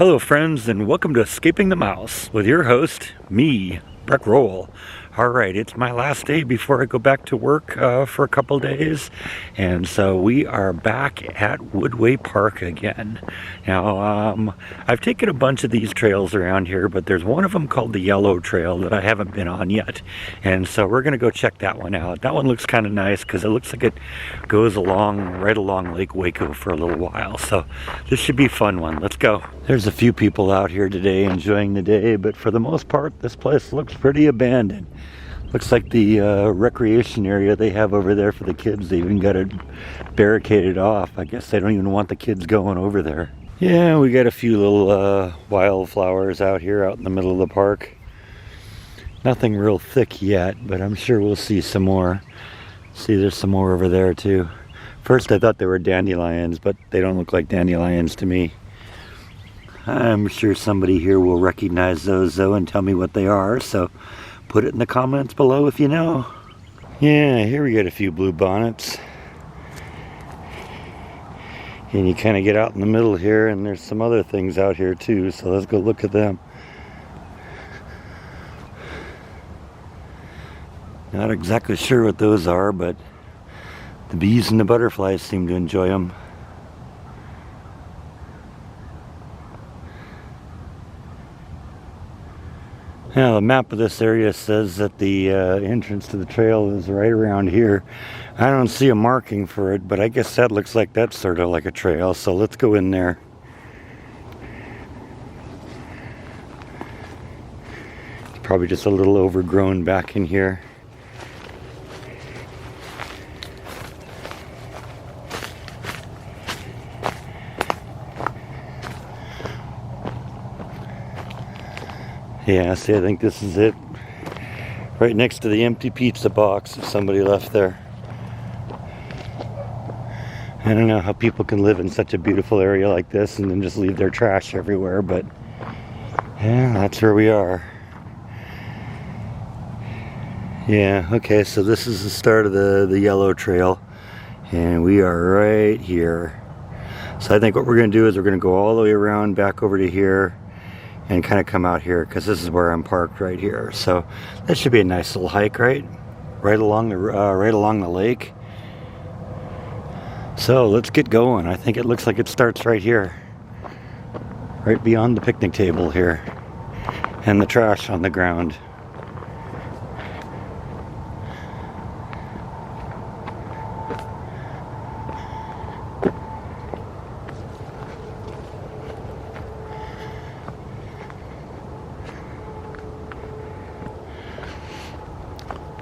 Hello friends, and welcome to Escaping the Mouse with your host, me, Breck Roll. Alright, it's my last day before I go back to work for a couple days, and so we are back at Woodway Park again. Now, I've taken a bunch of these trails around here, but there's one of them called the Yellow Trail that I haven't been on yet, and so we're going to go check that one out. That one looks kind of nice because it looks like it goes right along Lake Waco for a little while, so this should be a fun one. Let's go. There's a few people out here today enjoying the day, but for the most part, this place looks pretty abandoned. Looks like the recreation area they have over there for the kids, they even got it barricaded off. I guess they don't even want the kids going over there. Yeah, we got a few little wildflowers out here out in the middle of the park. Nothing real thick yet, but I'm sure we'll see some more. See, there's some more over there too. First I thought they were dandelions, but they don't look like dandelions to me. I'm sure somebody here will recognize those though and tell me what they are, so put it in the comments below if you know. Yeah, here we got a few blue bonnets. And you kind of get out in the middle here, and there's some other things out here too, so let's go look at them. Not exactly sure what those are, but the bees and the butterflies seem to enjoy them. Now the map of this area says that the entrance to the trail is right around here. I don't see a marking for it, but I guess that looks like that's sort of like a trail, so let's go in there. It's probably just a little overgrown back in here. Yeah, see, I think this is it. Right next to the empty pizza box that somebody left there. I don't know how people can live in such a beautiful area like this and then just leave their trash everywhere, but yeah, that's where we are. Yeah, okay, so this is the start of the Yellow Trail, and we are right here. So I think what we're going to do is we're going to go all the way around back over to here and kind of come out here, because this is where I'm parked right here. So that should be a nice little hike, right along the lake. So let's get going. I think it looks like it starts right here, right beyond the picnic table here and the trash on the ground.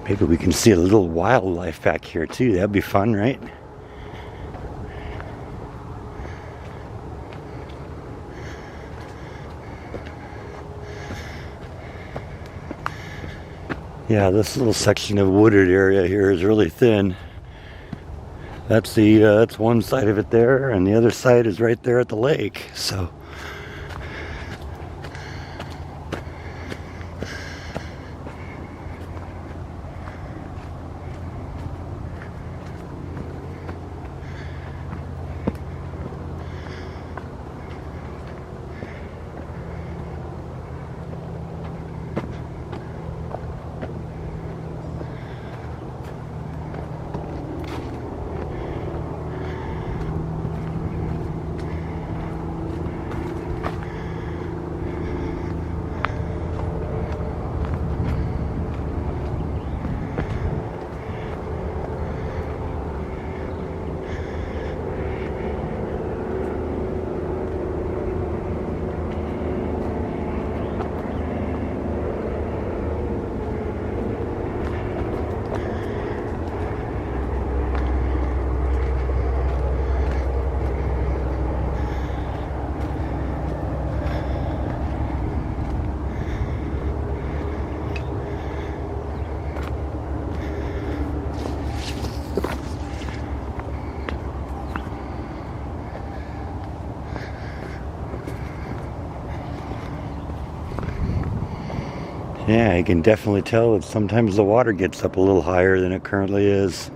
Maybe we can see a little wildlife back here too. That'd be fun, right? Yeah, this little section of wooded area here is really thin. That's that's one side of it there, and the other side is right there at the lake. So yeah, you can definitely tell that sometimes the water gets up a little higher than it currently is.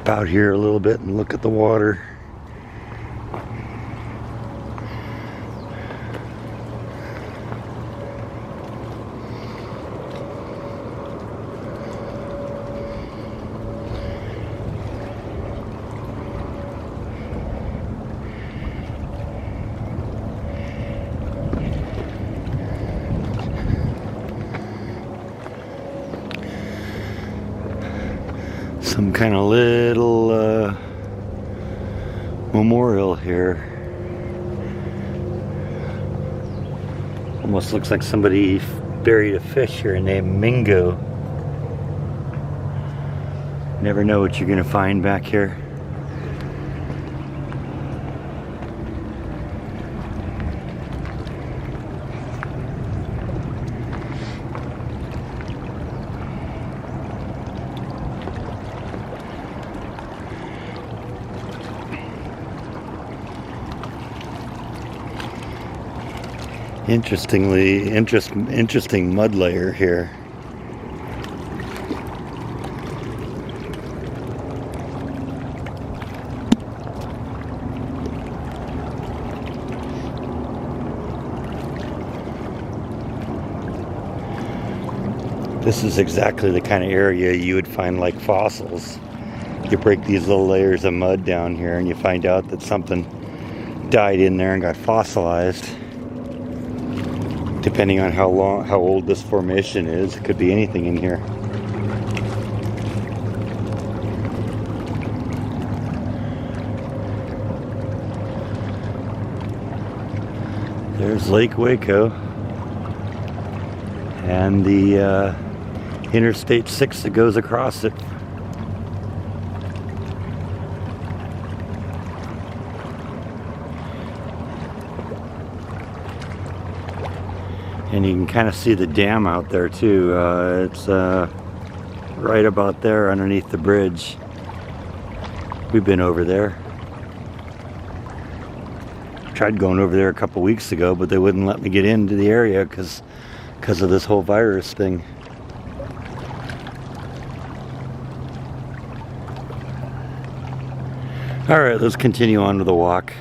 step out here a little bit and look at the water. Some kind of little memorial here. Almost looks like somebody buried a fish here named Mingo. Never know what you're gonna find back here. Interesting mud layer here. This is exactly the kind of area you would find like fossils. You break these little layers of mud down here and you find out that something died in there and got fossilized. Depending on how old this formation is, it could be anything in here. There's Lake Waco and the Interstate 6 that goes across it. And you can kind of see the dam out there too. It's right about there underneath the bridge. We've been over there. Tried going over there a couple weeks ago, but they wouldn't let me get into the area because of this whole virus thing. All right, let's continue on to the walk.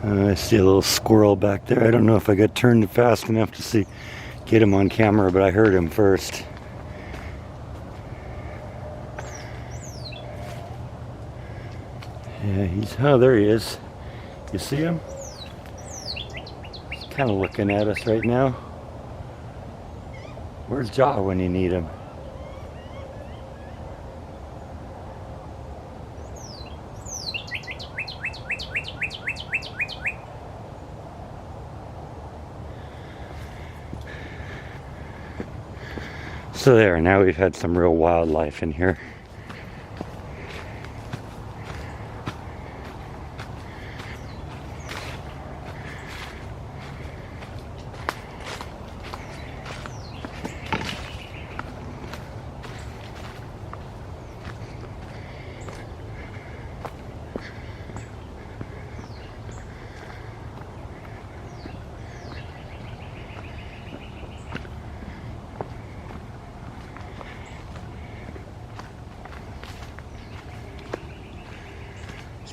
I see a little squirrel back there. I don't know if I got turned fast enough to get him on camera, but I heard him first. Yeah, oh, there he is. You see him? He's kind of looking at us right now. Where's Jaw when you need him? So there, now we've had some real wildlife in here.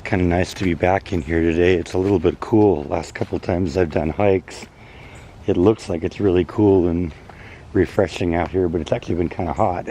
kind of nice to be back in here today. It's a little bit cool. Last couple times I've done hikes, it looks like it's really cool and refreshing out here, but it's actually been kind of hot.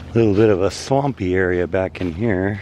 A little bit of a swampy area back in here.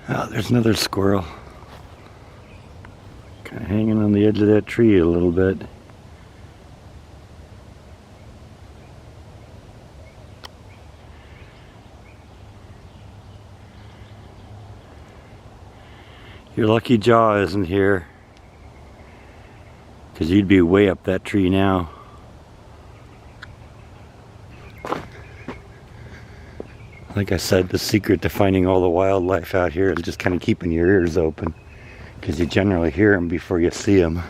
Oh, there's another squirrel. Kind of hanging on the edge of that tree a little bit. Your lucky jaw isn't here, because you'd be way up that tree now. Like I said, the secret to finding all the wildlife out here is just kind of keeping your ears open, because you generally hear them before you see them.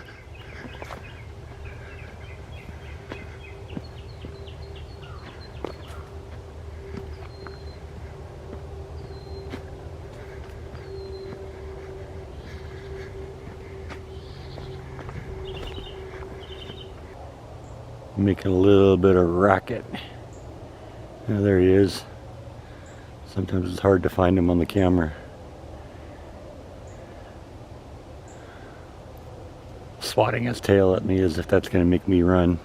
Making a little bit of racket. Oh, there he is. Sometimes it's hard to find him on the camera. Swatting his tail at me as if that's going to make me run.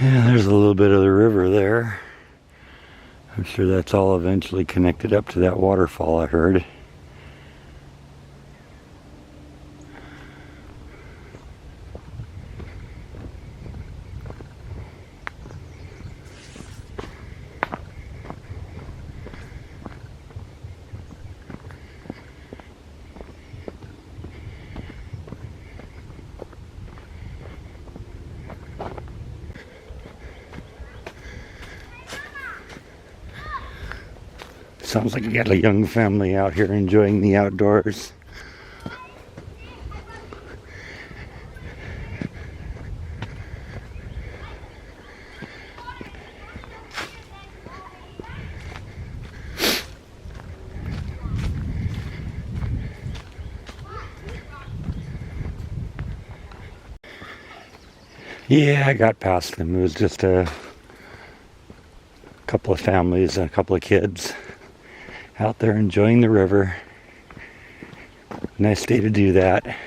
Yeah, there's a little bit of the river there. I'm sure that's all eventually connected up to that waterfall I heard. Sounds like you got a young family out here enjoying the outdoors. Yeah, I got past them. It was just a couple of families and a couple of kids out there enjoying the river. Nice day to do that.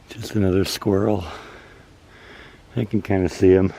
Just another squirrel. I can kind of see him.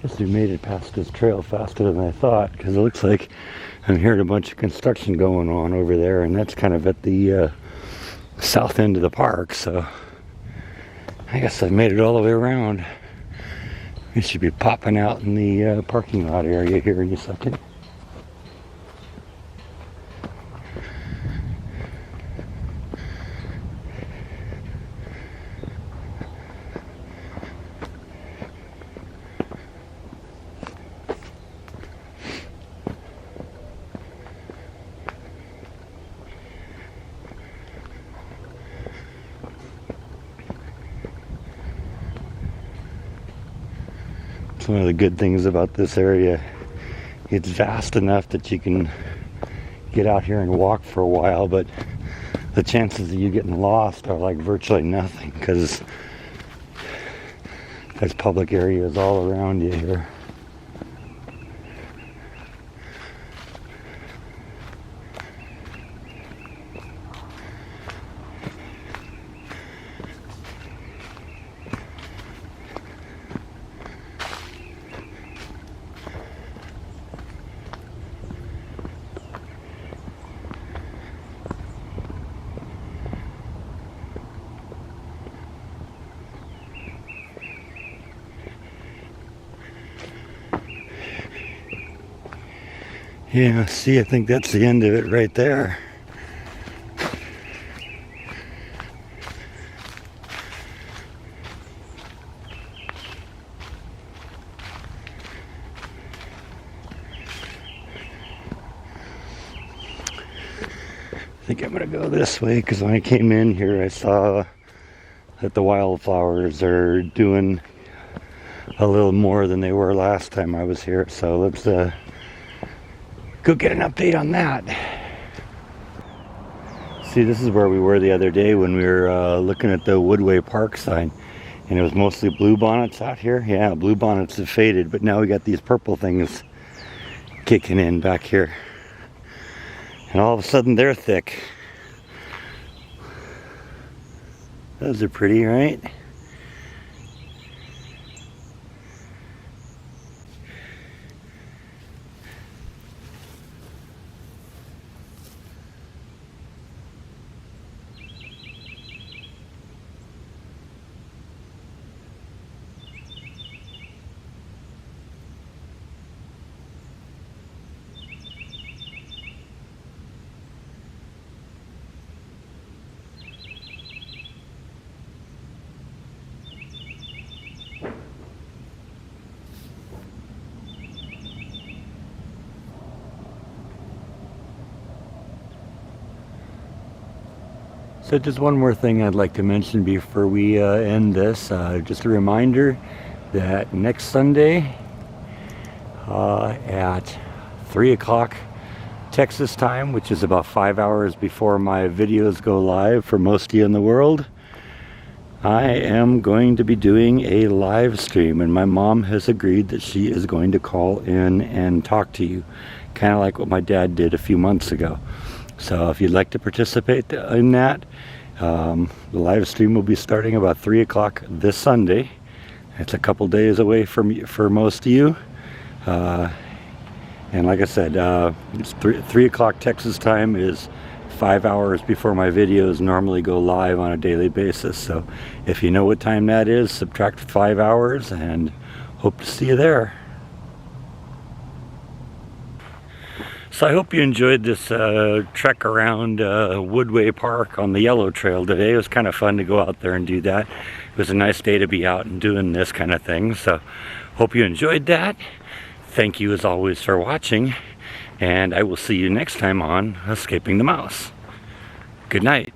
Guess we made it past this trail faster than I thought, because it looks like I'm hearing a bunch of construction going on over there, and that's kind of at the south end of the park, so I guess I made it all the way around. We should be popping out in the parking lot area here in a second. It's one of the good things about this area. It's vast enough that you can get out here and walk for a while, but the chances of you getting lost are like virtually nothing, because there's public areas all around you here. Yeah, see, I think that's the end of it right there. I think I'm gonna go this way, because when I came in here I saw that the wildflowers are doing a little more than they were last time I was here, so let's go get an update on that. See, this is where we were the other day when we were looking at the Woodway Park sign, and it was mostly bluebonnets out here. Yeah, bluebonnets have faded, but now we got these purple things kicking in back here, and all of a sudden they're thick. Those are pretty, right? So just one more thing I'd like to mention before we end this. Just a reminder that next Sunday at 3 o'clock Texas time, which is about 5 hours before my videos go live for most of you in the world, I am going to be doing a live stream, and my mom has agreed that she is going to call in and talk to you, kind of like what my dad did a few months ago. So if you'd like to participate in that, the live stream will be starting about 3 o'clock this Sunday. It's a couple days away for most of you. And like I said, it's 3 o'clock Texas time is 5 hours before my videos normally go live on a daily basis. So if you know what time that is, subtract 5 hours, and hope to see you there. So I hope you enjoyed this trek around Woodway Park on the Yellow Trail today. It was kind of fun to go out there and do that. It was a nice day to be out and doing this kind of thing. So hope you enjoyed that. Thank you as always for watching, and I will see you next time on Escaping the Mouse. Good night.